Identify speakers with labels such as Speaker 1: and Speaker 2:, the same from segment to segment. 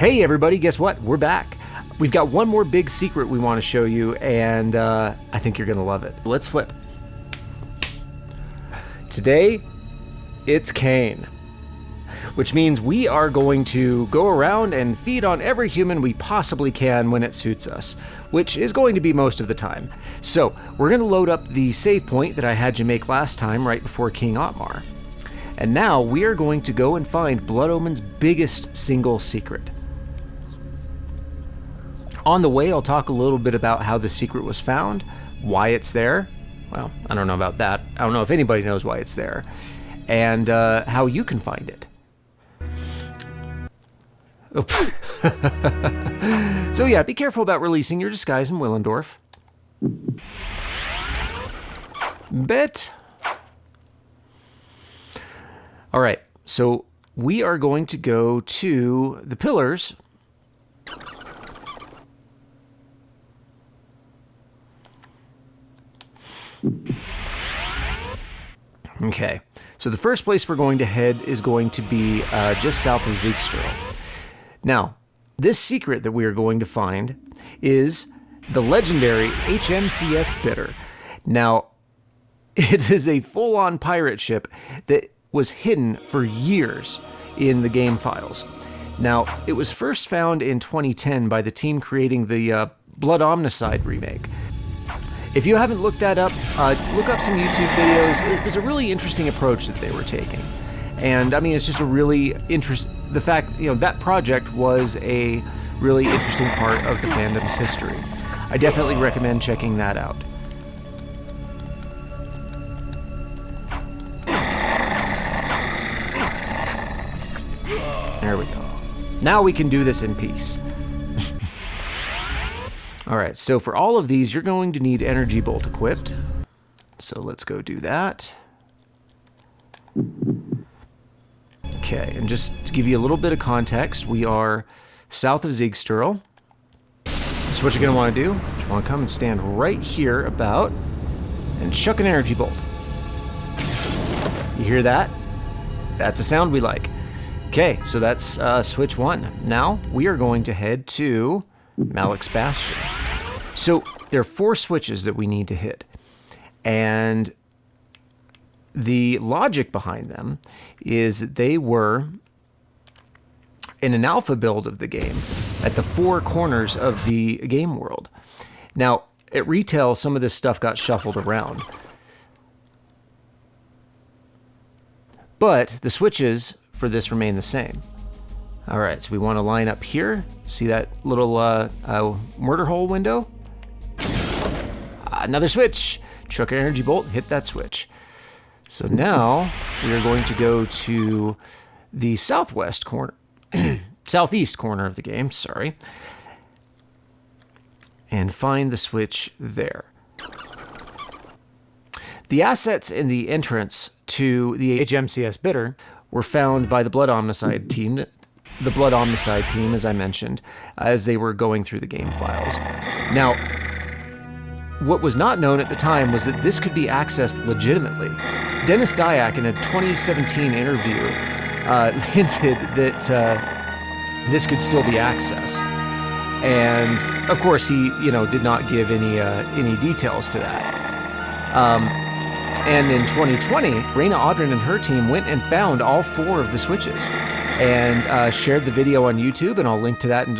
Speaker 1: Hey everybody, guess what? We're back. We've got one more big secret we want to show you, and I think you're going to love it. Let's flip. Today, it's Kain, which means we are going to go around and feed on every human we possibly can when it suits us, which is going to be most of the time. So, we're going to load up the save point that I had you make last time right before King Otmar. And now we are going to go and find Blood Omen's biggest single secret. On the way, I'll talk a little bit about how the secret was found, why it's there. Well, I don't know about that. I don't know if anybody knows why it's there. And how you can find it. Oh. So yeah, be careful about releasing your disguise in Willendorf. Bet. All right, so we are going to go to the pillars. Okay, so the first place we're going to head is going to be just south of Ziegstrel. Now, this secret that we are going to find is the legendary HMCS bitter. Now, it is a full-on pirate ship that was hidden for years in the game files. Now, it was first found in 2010 by the team creating the Blood Omnicide remake. If you haven't looked that up, look up some YouTube videos. It was a really interesting approach that they were taking. And I mean, it's just a really the fact, that project was a really interesting part of the fandom's history. I definitely recommend checking that out. There we go. Now we can do this in peace. All right, so for all of these, you're going to need Energy Bolt equipped. So let's go do that. Okay, and just to give you a little bit of context, we are south of Ziegstrel. So what you're going to want to do, you want to come and stand right here about and chuck an Energy Bolt. You hear that? That's a sound we like. Okay, so that's switch one. Now we are going to head to Malik's Bastion. So there are 4 switches that we need to hit. And the logic behind them is that they were in an alpha build of the game at the 4 corners of the game world. Now, at retail, some of this stuff got shuffled around. But the switches for this remain the same. All right, so we want to line up here. See that little murder hole window? Another switch. Chuck an Energy Bolt, hit that switch. So now we are going to go to the southwest corner, southeast corner of the game, sorry, and find the switch there. The assets in the entrance to the HMCS bitter were found by the Blood Omnicide team. The Blood Omnicide team, as I mentioned, as they were going through the game files. Now, what was not known at the time was that this could be accessed legitimately. Dennis Dyack, in a 2017 interview, hinted that this could still be accessed. And, of course, he, did not give any details to that. And in 2020, Reyna Audrin and her team went and found all 4 of the switches and shared the video on YouTube, and I'll link to that and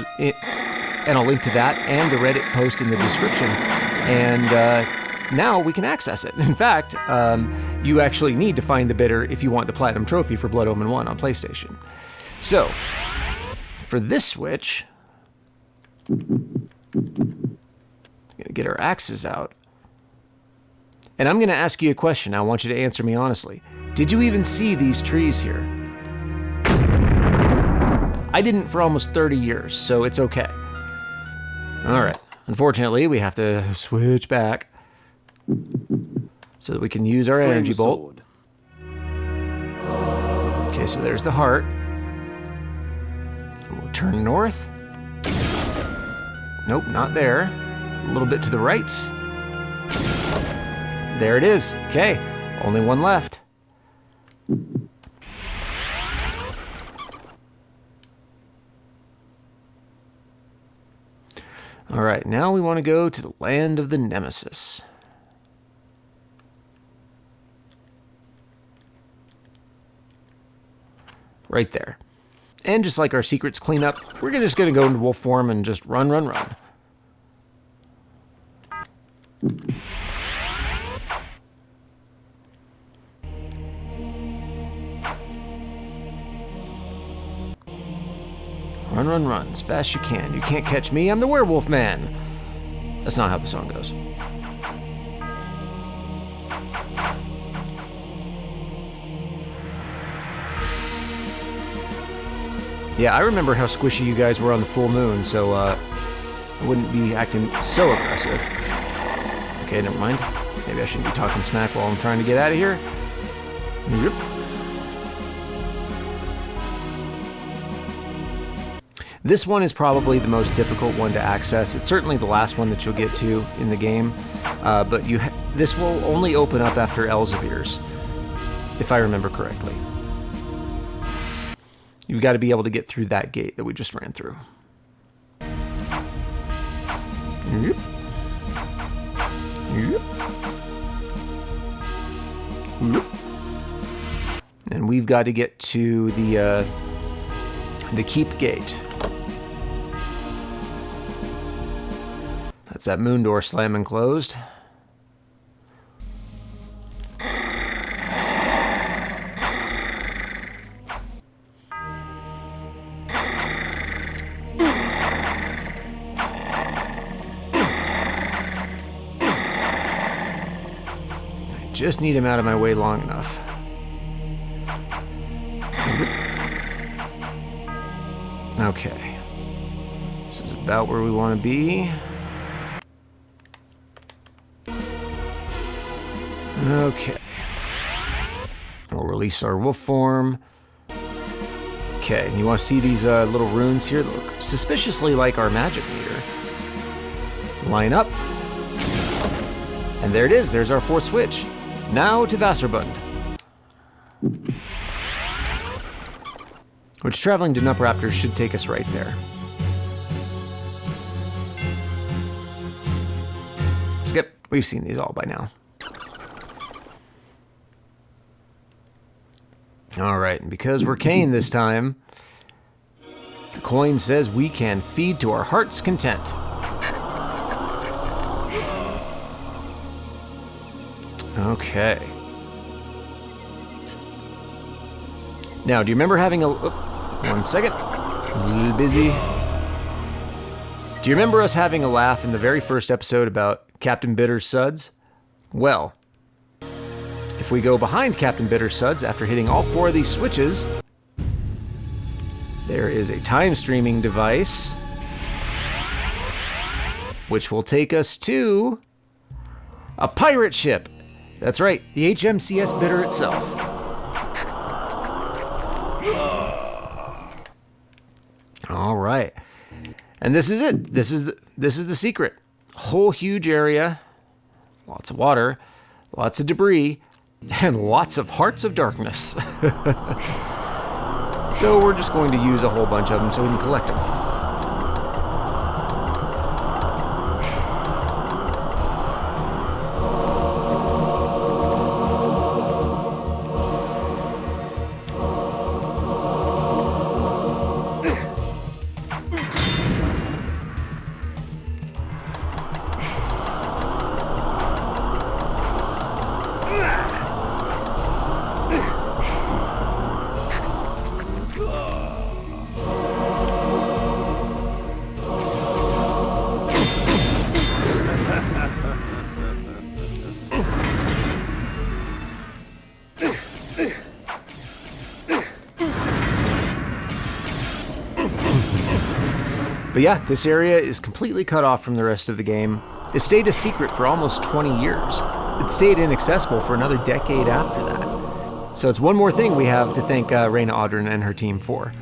Speaker 1: the Reddit post in the description. And now we can access it. In fact, you actually need to find the bitter if you want the Platinum Trophy for Blood Omen 1 on PlayStation. So, for this switch, I'm gonna get our axes out. And I'm gonna ask you a question. I want you to answer me honestly. Did you even see these trees here? I didn't for almost 30 years, so it's okay. All right. Unfortunately, we have to switch back so that we can use our Energy Bolt. Okay, so there's the heart. We'll turn north. Nope, not there. A little bit to the right. There it is. Okay, only one left. All right, now we want to go to the land of the Nemesis. Right there. And just like our secrets cleanup, we're just going to go into wolf form and just run, run, run. Run, run, run, as fast as you can. You can't catch me, I'm the werewolf man. That's not how the song goes. Yeah, I remember how squishy you guys were on the full moon, so I wouldn't be acting so aggressive. Okay, never mind. Maybe I shouldn't be talking smack while I'm trying to get out of here. Yep. This one is probably the most difficult one to access. It's certainly the last one that you'll get to in the game, but this will only open up after Elseviers, if I remember correctly. You've got to be able to get through that gate that we just ran through. Yep. Yep. Yep. And we've got to get to the keep gate. That's that moon door slamming closed. I just need him out of my way long enough. Okay. This is about where we want to be. Okay. We'll release our wolf form. Okay, and you want to see these little runes here? They look suspiciously like our magic meter. Line up. And there it is. There's our fourth switch. Now to Wasserbund. Which, traveling to Nupraptors should take us right there. Skip. We've seen these all by now. All right, and because we're Kain this time, the coin says we can feed to our heart's content. Okay. Now, do you remember having a... Oh, 1 second. A little busy. Do you remember us having a laugh in the very first episode about Captain Bitter's suds? Well... if we go behind Captain Bitter's suds after hitting all 4 of these switches, there is a time streaming device which will take us to a pirate ship. That's right, the H.M.C.S. Bitter itself. All right, and this is it. This is the secret. Whole huge area, lots of water, lots of debris. And lots of hearts of darkness. So we're just going to use a whole bunch of them so we can collect them. But yeah, this area is completely cut off from the rest of the game. It stayed a secret for almost 20 years. It stayed inaccessible for another decade after that. So it's one more thing we have to thank Reyna Audrin and her team for.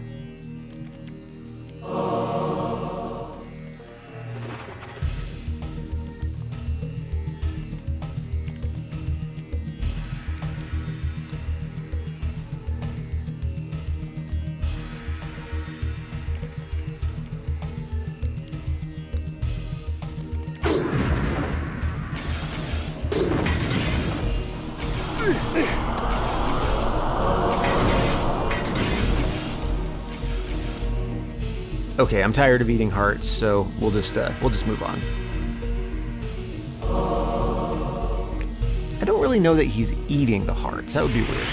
Speaker 1: Okay, I'm tired of eating hearts, so we'll just move on. I don't really know that he's eating the hearts. That would be weird.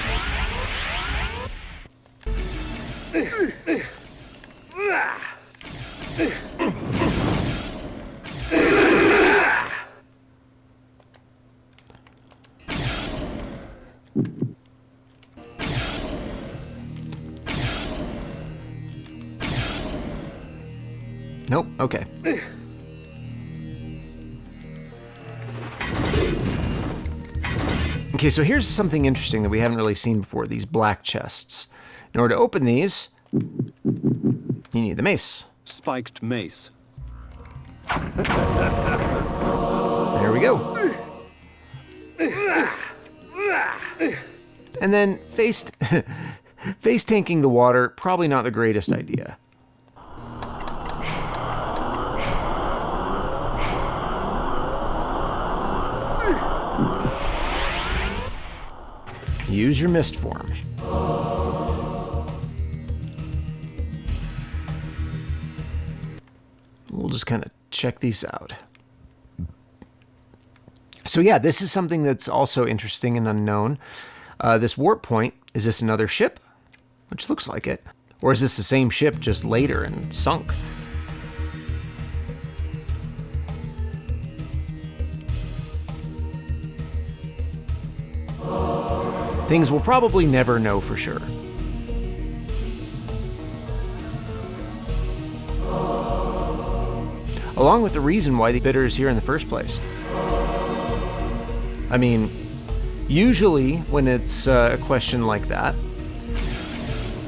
Speaker 1: Nope, okay. Okay, so here's something interesting that we haven't really seen before, these black chests. In order to open these, you need the mace.
Speaker 2: Spiked mace.
Speaker 1: There we go. And then face tanking the water, probably not the greatest idea. Use your mist form. We'll just kind of check these out. So yeah, this is something that's also interesting and unknown. This warp point, is this another ship? Which looks like it. Or is this the same ship just later and sunk? Things we'll probably never know for sure. Along with the reason why the bidder is here in the first place. I mean, usually when it's a question like that,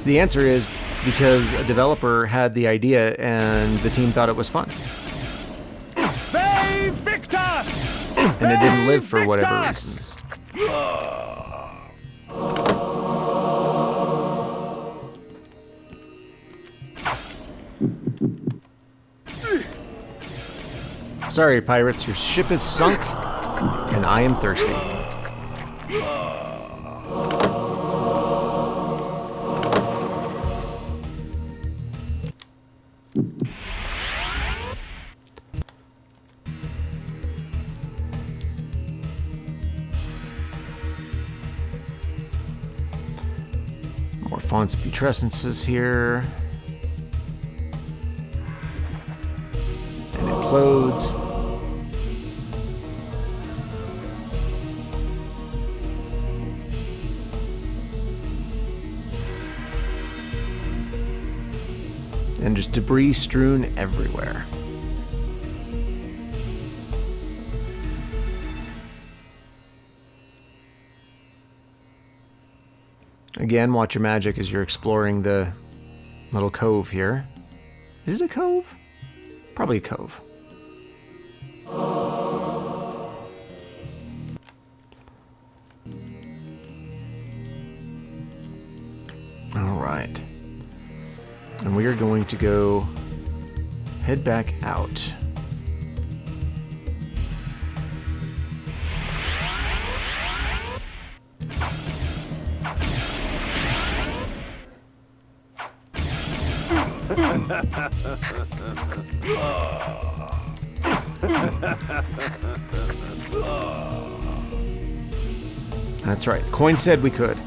Speaker 1: the answer is because a developer had the idea and the team thought it was fun. And it didn't live for whatever reason. Sorry, pirates, your ship is sunk, and I am thirsty. More fonts of putrescences here. And it implodes. And just debris strewn everywhere. Again, watch your magic as you're exploring the little cove here. Is it a cove? Probably a cove. All right. And we are going to go head back out. That's right. Coin said we could.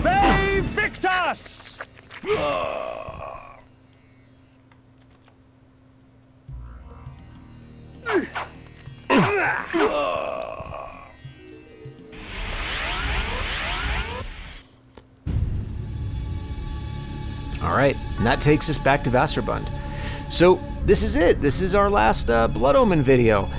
Speaker 3: They Victus!
Speaker 1: All right, and that takes us back to Vasterbund. So this is it. This is our last Blood Omen video.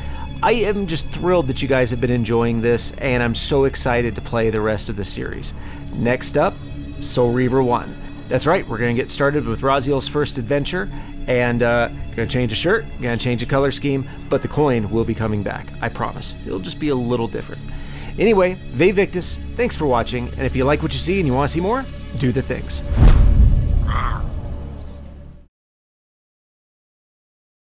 Speaker 1: I am just thrilled that you guys have been enjoying this, and I'm so excited to play the rest of the series. Next up, Soul Reaver 1. That's right, we're going to get started with Raziel's first adventure, and going to change a shirt, going to change a color scheme, but the coin will be coming back, I promise. It'll just be a little different. Anyway, Ve Victus, thanks for watching, and if you like what you see and you want to see more, do the things.